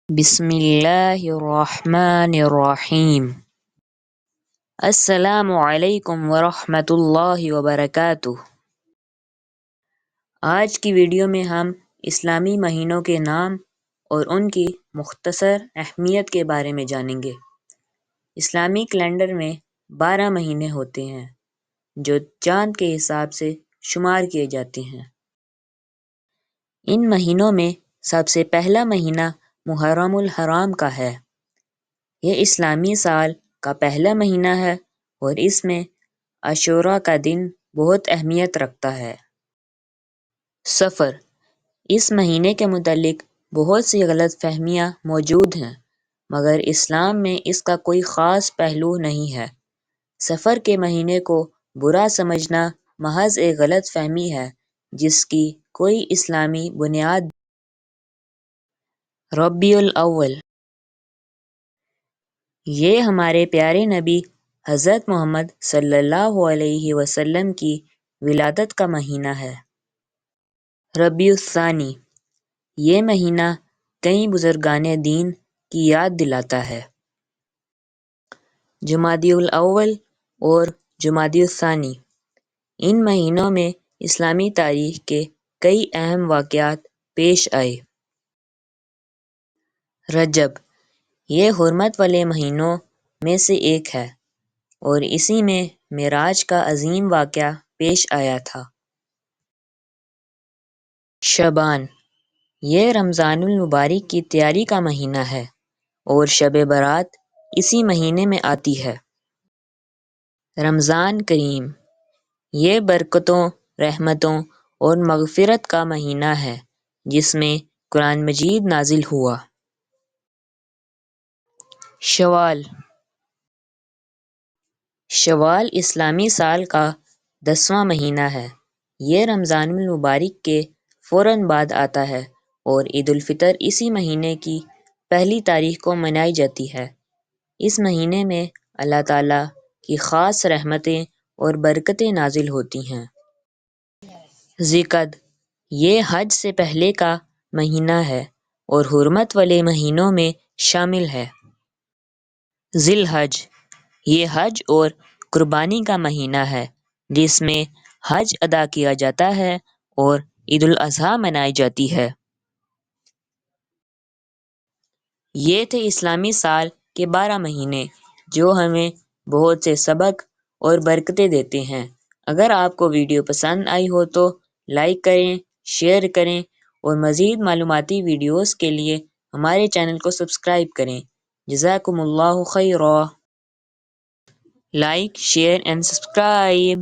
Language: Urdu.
بسم اللہ الرحمن الرحیم۔ السلام علیکم ورحمۃ اللہ وبرکاتہ۔ آج کی ویڈیو میں ہم اسلامی مہینوں کے نام اور ان کی مختصر اہمیت کے بارے میں جانیں گے۔ اسلامی کیلنڈر میں 12 مہینے ہوتے ہیں جو چاند کے حساب سے شمار کیے جاتے ہیں۔ ان مہینوں میں سب سے پہلا مہینہ محرم الحرام کا ہے۔ یہ اسلامی سال کا پہلا مہینہ ہے اور اس میں عاشوراء کا دن بہت اہمیت رکھتا ہے۔ سفر، اس مہینے کے متعلق بہت سی غلط فہمیاں موجود ہیں مگر اسلام میں اس کا کوئی خاص پہلو نہیں ہے۔ سفر کے مہینے کو برا سمجھنا محض ایک غلط فہمی ہے جس کی کوئی اسلامی بنیاد۔ ربیع الاول، یہ ہمارے پیارے نبی حضرت محمد صلی اللہ علیہ وسلم کی ولادت کا مہینہ ہے۔ ربیع الثانی، یہ مہینہ کئی بزرگان دین کی یاد دلاتا ہے۔ جمادی الاول اور جمادی الثانی، ان مہینوں میں اسلامی تاریخ کے کئی اہم واقعات پیش آئے۔ رجب، یہ حرمت والے مہینوں میں سے ایک ہے اور اسی میں معراج کا عظیم واقعہ پیش آیا تھا۔ شعبان، یہ رمضان المبارک کی تیاری کا مہینہ ہے اور شب برات اسی مہینے میں آتی ہے۔ رمضان کریم، یہ برکتوں، رحمتوں اور مغفرت کا مہینہ ہے جس میں قرآن مجید نازل ہوا۔ شوال، شوال اسلامی سال کا 10واں مہینہ ہے۔ یہ رمضان المبارک کے فوراً بعد آتا ہے اور عید الفطر اسی مہینے کی پہلی تاریخ کو منائی جاتی ہے۔ اس مہینے میں اللہ تعالیٰ کی خاص رحمتیں اور برکتیں نازل ہوتی ہیں۔ ذی القعدہ، یہ حج سے پہلے کا مہینہ ہے اور حرمت والے مہینوں میں شامل ہے۔ ذی الحج، یہ حج اور قربانی کا مہینہ ہے جس میں حج ادا کیا جاتا ہے اور عید الاضحیٰ منائی جاتی ہے۔ یہ تھے اسلامی سال کے 12 مہینے جو ہمیں بہت سے سبق اور برکتیں دیتے ہیں۔ اگر آپ کو ویڈیو پسند آئی ہو تو لائک کریں، شیئر کریں اور مزید معلوماتی ویڈیوز کے لیے ہمارے چینل کو سبسکرائب کریں۔ جزاکم اللہ خیرا۔ Like, share and subscribe.